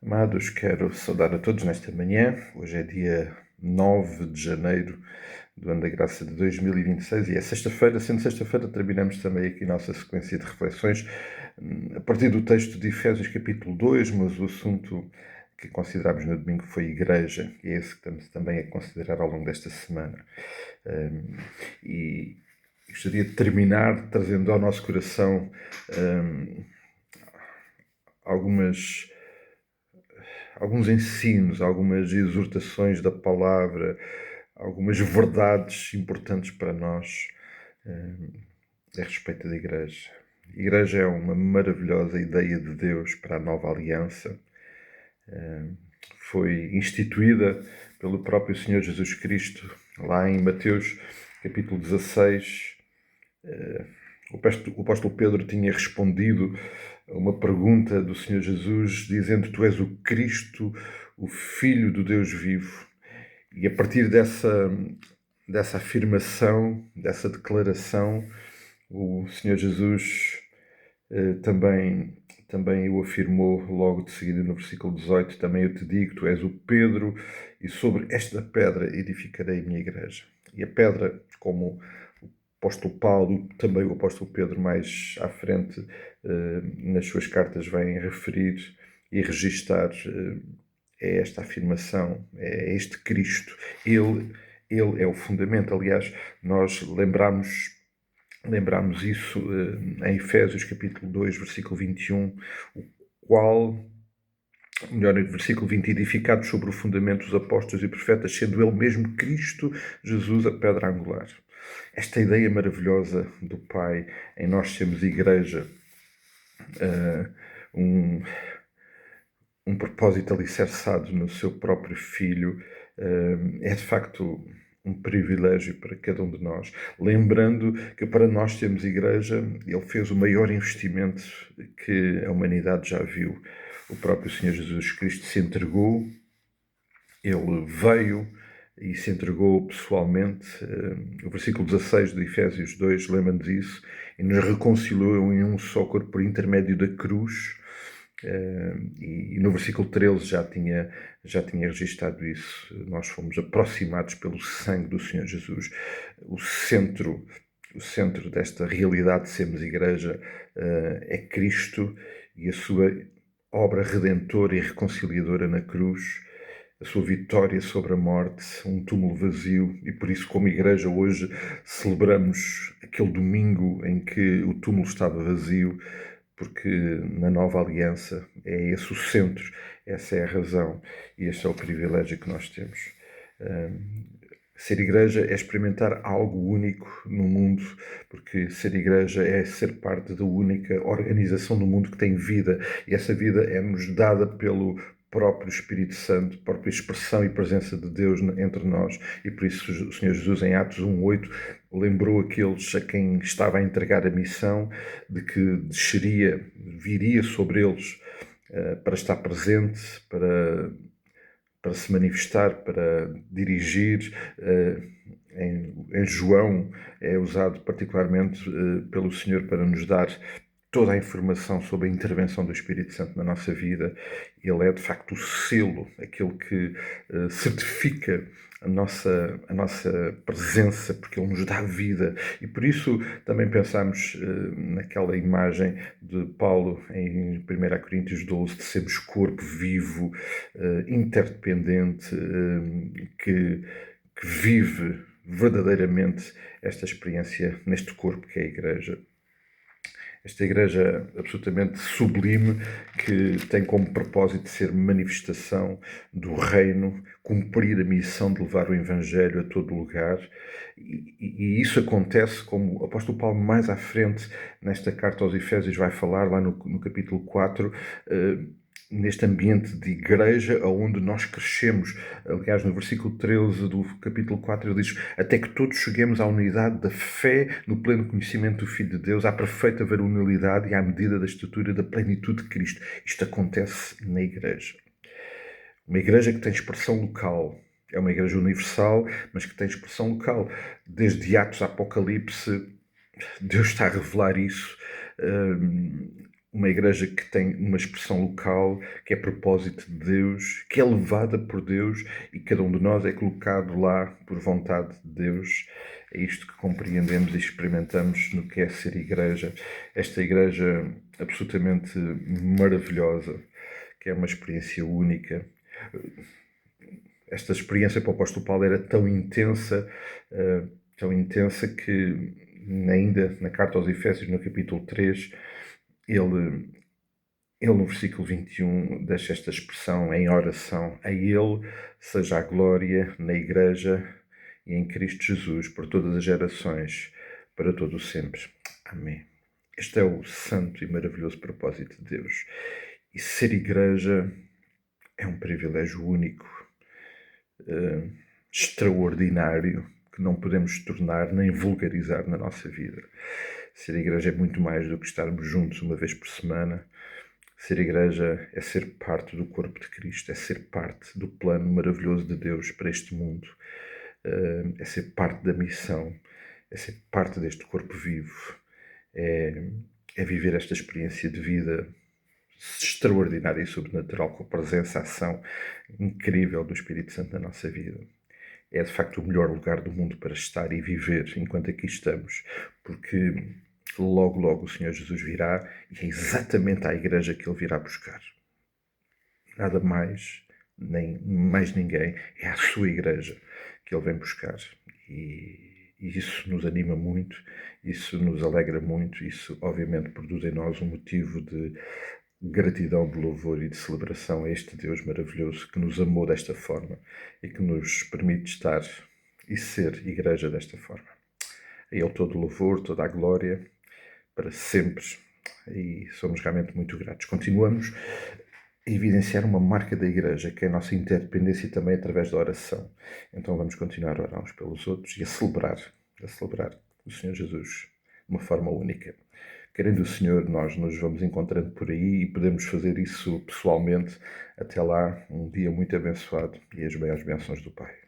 Amados, quero saudar a todos nesta manhã. Hoje é dia 9 de janeiro do ano da graça de 2026 e é sexta-feira. Sendo sexta-feira, terminamos também aqui a nossa sequência de reflexões a partir do texto de Efésios capítulo 2, mas o assunto que considerámos no domingo foi igreja, e é esse que estamos também a considerar ao longo desta semana. E gostaria de terminar trazendo ao nosso coração alguns ensinos, algumas exortações da palavra, algumas verdades importantes para nós a respeito da Igreja. A Igreja é uma maravilhosa ideia de Deus para a nova aliança. Foi instituída pelo próprio Senhor Jesus Cristo, lá em Mateus capítulo 16. O apóstolo Pedro tinha respondido a uma pergunta do Senhor Jesus, dizendo: Tu és o Cristo, o Filho do Deus vivo. E a partir dessa afirmação, dessa declaração, o Senhor Jesus também o afirmou logo de seguida no versículo 18: Também eu te digo, tu és o Pedro, e sobre esta pedra edificarei a minha igreja. E a pedra, como o apóstolo Paulo, também o apóstolo Pedro mais à frente nas suas cartas vem referir e registar, é esta afirmação, é este Cristo. Ele é o fundamento. Aliás, nós lembramos isso em Efésios capítulo 2, versículo 21, versículo 20, edificado sobre o fundamento dos apóstolos e profetas, sendo ele mesmo Cristo Jesus a pedra angular. Esta ideia maravilhosa do Pai em nós sermos igreja, um propósito alicerçado no seu próprio Filho, é de facto um privilégio para cada um de nós. Lembrando que para nós termos igreja, ele fez o maior investimento que a humanidade já viu. O próprio Senhor Jesus Cristo se entregou, ele veio e se entregou pessoalmente. O versículo 16 de Efésios 2 lembra-nos isso, e nos reconciliou em um só corpo por intermédio da cruz. E no versículo 13 já tinha registado isso. Nós fomos aproximados pelo sangue do Senhor Jesus. O centro desta realidade de sermos igreja é Cristo e a sua obra redentora e reconciliadora na cruz, a sua vitória sobre a morte, um túmulo vazio. E por isso, como igreja, hoje celebramos aquele domingo em que o túmulo estava vazio, porque na nova aliança é esse o centro, essa é a razão e este é o privilégio que nós temos. Ser igreja é experimentar algo único no mundo, porque ser igreja é ser parte da única organização do mundo que tem vida, e essa vida é-nos dada pelo próprio Espírito Santo, própria expressão e presença de Deus entre nós. E por isso o Senhor Jesus, em Atos 1:8, lembrou aqueles a quem estava a entregar a missão de que viria sobre eles para estar presente, para se manifestar, para dirigir. Em João é usado particularmente pelo Senhor para nos dar toda a informação sobre a intervenção do Espírito Santo na nossa vida. Ele é, de facto, o selo, aquele que certifica a nossa presença, porque ele nos dá vida. E por isso também pensamos naquela imagem de Paulo em 1 Coríntios 12, de sermos corpo vivo, interdependente, que vive verdadeiramente esta experiência neste corpo que é a Igreja. Esta igreja absolutamente sublime, que tem como propósito ser manifestação do reino, cumprir a missão de levar o Evangelho a todo lugar. E isso acontece, como o apóstolo Paulo mais à frente, nesta carta aos Efésios, vai falar lá no capítulo 4, neste ambiente de igreja onde nós crescemos. Aliás, no versículo 13 do capítulo 4, ele diz: até que todos cheguemos à unidade da fé, no pleno conhecimento do Filho de Deus, à perfeita varonilidade e à medida da estatura da plenitude de Cristo. Isto acontece na igreja. Uma igreja que tem expressão local. É uma igreja universal, mas que tem expressão local. Desde Atos a Apocalipse, Deus está a revelar isso. uma igreja que tem uma expressão local, que é propósito de Deus, que é levada por Deus e cada um de nós é colocado lá por vontade de Deus. É isto que compreendemos e experimentamos no que é ser igreja. Esta igreja absolutamente maravilhosa, que é uma experiência única. Esta experiência para o apóstolo Paulo era tão intensa que ainda na carta aos Efésios, no capítulo 3, ele no versículo 21 deixa esta expressão em oração: a ele seja a glória na igreja e em Cristo Jesus por todas as gerações, para todo o sempre. Amém. Este é o santo e maravilhoso propósito de Deus. E ser igreja é um privilégio único, extraordinário, que não podemos tornar nem vulgarizar na nossa vida. Ser igreja é muito mais do que estarmos juntos uma vez por semana. Ser igreja é ser parte do corpo de Cristo, é ser parte do plano maravilhoso de Deus para este mundo, é ser parte da missão, é ser parte deste corpo vivo, é viver esta experiência de vida extraordinária e sobrenatural com a presença, a ação incrível do Espírito Santo na nossa vida. É de facto o melhor lugar do mundo para estar e viver enquanto aqui estamos, porque logo, logo o Senhor Jesus virá e é exatamente à igreja que Ele virá buscar. Nada mais, nem mais ninguém, é a sua igreja que Ele vem buscar. E isso nos anima muito, isso nos alegra muito, isso obviamente produz em nós um motivo de gratidão, de louvor e de celebração a este Deus maravilhoso que nos amou desta forma e que nos permite estar e ser igreja desta forma. A Ele todo o louvor, toda a glória, para sempre, e somos realmente muito gratos. Continuamos a evidenciar uma marca da igreja, que é a nossa interdependência também através da oração. Então vamos continuar a orar uns pelos outros e a celebrar o Senhor Jesus de uma forma única. Querendo o Senhor, nós nos vamos encontrando por aí e podemos fazer isso pessoalmente. Até lá, um dia muito abençoado e as maiores bênçãos do Pai.